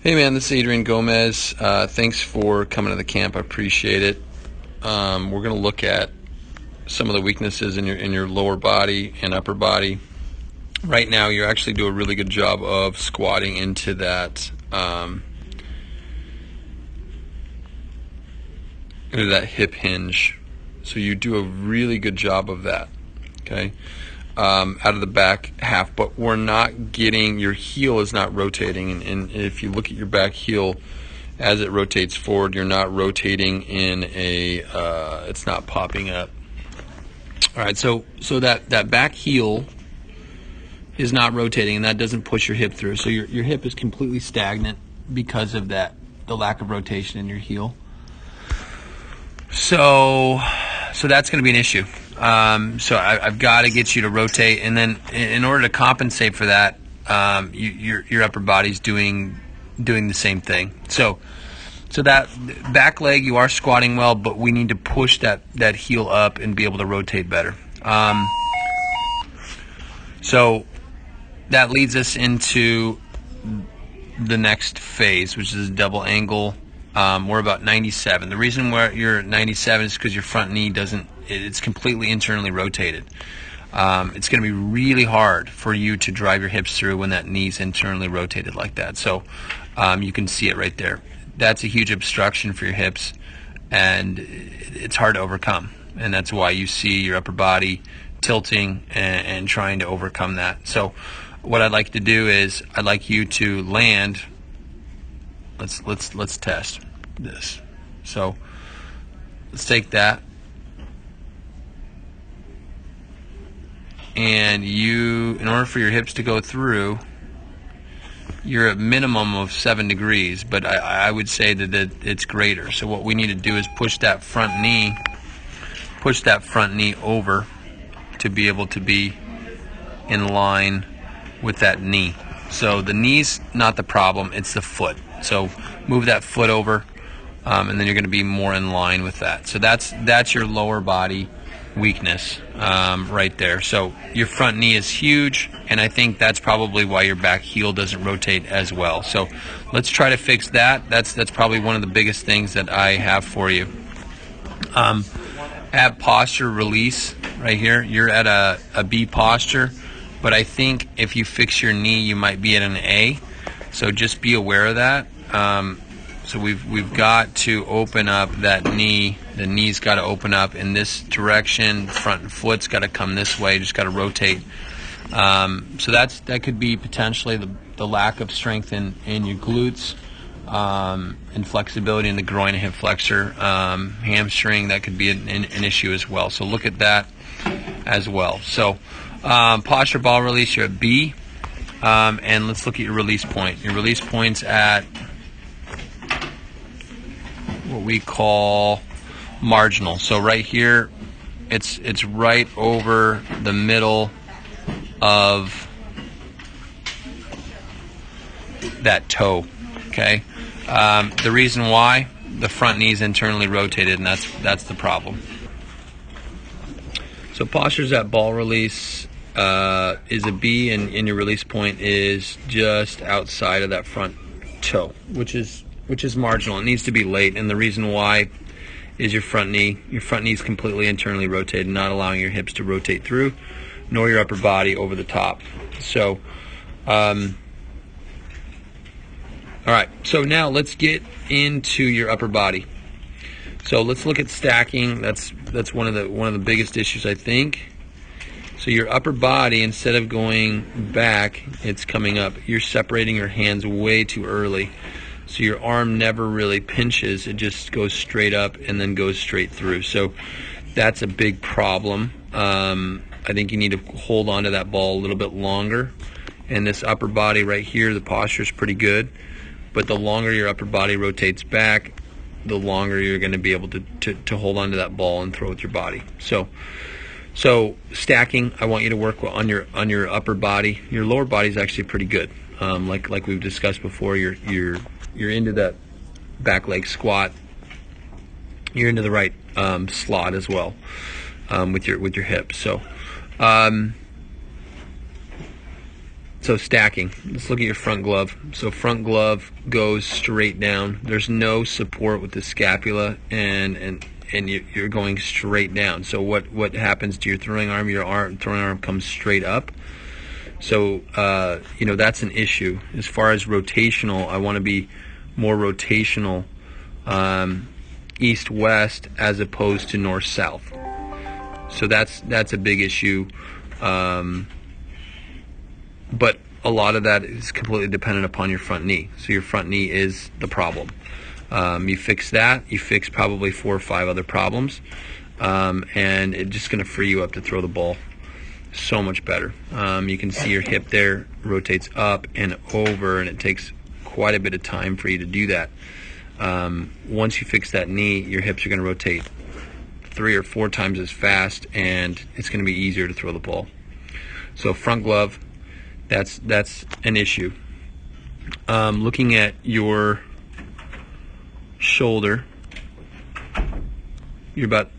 Hey man, this is Adrian Gomez. Thanks for coming to the camp. I appreciate it. We're going to look at some of the weaknesses in your lower body and upper body. Right now, you actually do a really good job of squatting into that hip hinge. So you do a really good job of that. Okay. Out of the back half, but we're not getting, your heel is not rotating, and if you look at your back heel as it rotates forward, you're not rotating in it's not popping up. All right, so that back heel is not rotating, and that doesn't push your hip through. So your hip is completely stagnant because of that, the lack of rotation in your heel. So that's going to be an issue. So I've got to get you to rotate, and then in order to compensate for that, your upper body's doing the same thing. So that back leg, you are squatting well, but we need to push that heel up and be able to rotate better. So that leads us into the next phase, which is double angle. We're about 97. The reason why you're at 97 is because your front knee it's completely internally rotated. It's going to be really hard for you to drive your hips through when that knee's internally rotated like that. So you can see it right there. That's a huge obstruction for your hips, and it's hard to overcome. And that's why you see your upper body tilting and trying to overcome that. So what I'd like to do is I'd like you to land. Let's test this. So let's take that, and in order for your hips to go through, you're at minimum of 7 degrees, but I would say that it's greater. So what we need to do is push that front knee over to be able to be in line with that knee. So the knee's not the problem, it's the foot. So move that foot over, and then you're going to be more in line with that. So that's your lower body weakness right there. So your front knee is huge, and I think that's probably why your back heel doesn't rotate as well. So let's try to fix that. That's probably one of the biggest things that I have for you. At posture release right here, you're at a B posture, but I think if you fix your knee, you might be at an A. So just be aware of that. So we've got to open up that knee. The knee's got to open up in this direction. The front foot's got to come this way. Just got to rotate. So that could be potentially the lack of strength in your glutes, and flexibility in the groin and hip flexor, hamstring. That could be an issue as well. So look at that as well. So posture ball release, you're at B. And let's look at your release point. Your release point's at what we call marginal. So right here, it's right over the middle of that toe. Okay. The reason why, the front knee is internally rotated, and that's the problem. So posture's at ball release is a B, and your release point is just outside of that front toe, which is marginal. It needs to be late, and the reason why is your front knee is completely internally rotated, not allowing your hips to rotate through, nor your upper body over the top. So all right, so now let's get into your upper body. So let's look at stacking. That's one of the biggest issues, I think. So your upper body, instead of going back, it's coming up. You're separating your hands way too early. So your arm never really pinches. It just goes straight up and then goes straight through. So that's a big problem. I think you need to hold on to that ball a little bit longer. And this upper body right here, the posture is pretty good. But the longer your upper body rotates back, the longer you're going to be able to hold on to that ball and throw with your body. So stacking, I want you to work on your upper body. Your lower body is actually pretty good. Like we've discussed before, you're into that back leg squat. You're into the right slot as well with your hips. So So stacking, let's look at your front glove. So front glove goes straight down. There's no support with the scapula, and you're going straight down. So what happens to your throwing arm? Your throwing arm comes straight up. So that's an issue. As far as rotational, I want to be more rotational, east-west as opposed to north-south. So that's a big issue. But a lot of that is completely dependent upon your front knee. So your front knee is the problem. You fix that, you fix probably 4 or 5 other problems, and it's just going to free you up to throw the ball so much better. You can see your hip there rotates up and over, and it takes quite a bit of time for you to do that. Once you fix that knee, your hips are going to rotate 3 or 4 times as fast, and it's going to be easier to throw the ball. So front glove, that's an issue. Looking at your shoulder, you're about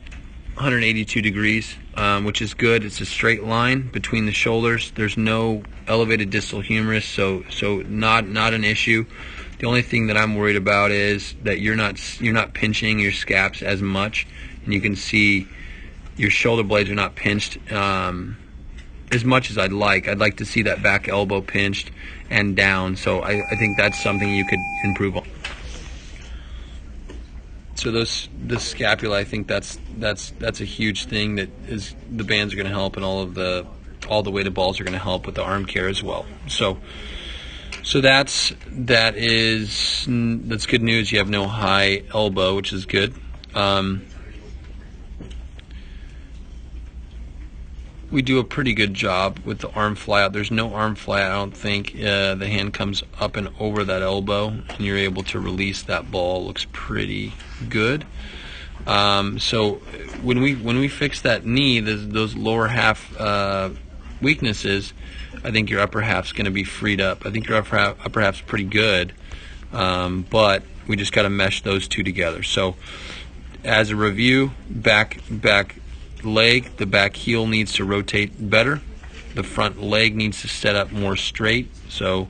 182 degrees, which is good. It's a straight line between the shoulders. There's no elevated distal humerus, so not an issue. The only thing that I'm worried about is that you're not pinching your scaps as much, and you can see your shoulder blades are not pinched as much as I'd like. I'd like to see that back elbow pinched and down. So I think that's something you could improve on. So the scapula, I think that's a huge thing that is the bands are going to help, and all the weighted balls are going to help with the arm care as well. So that's good news. You have no high elbow, which is good. We do a pretty good job with the arm fly out. There's no arm fly out, I don't think. The hand comes up and over that elbow, and you're able to release that ball. Looks pretty good. So when we fix that knee, those lower half weaknesses, I think your upper half's going to be freed up. I think your upper half's pretty good, but we just got to mesh those two together. So as a review, back leg, the back heel needs to rotate better. The front leg needs to set up more straight, so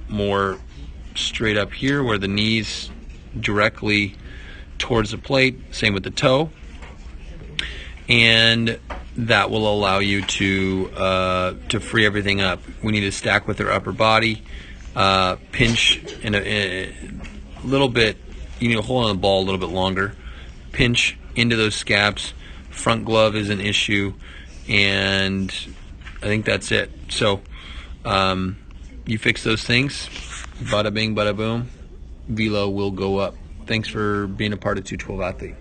more straight up here where the knee's directly towards the plate. Same with the toe, and that will allow you to free everything up. We need to stack with our upper body, pinch in a little bit. You need to hold on the ball a little bit longer, pinch into those scaps. Front glove is an issue, and I think that's it. So you fix those things, bada bing, bada boom, velo will go up. Thanks for being a part of 212 Athlete.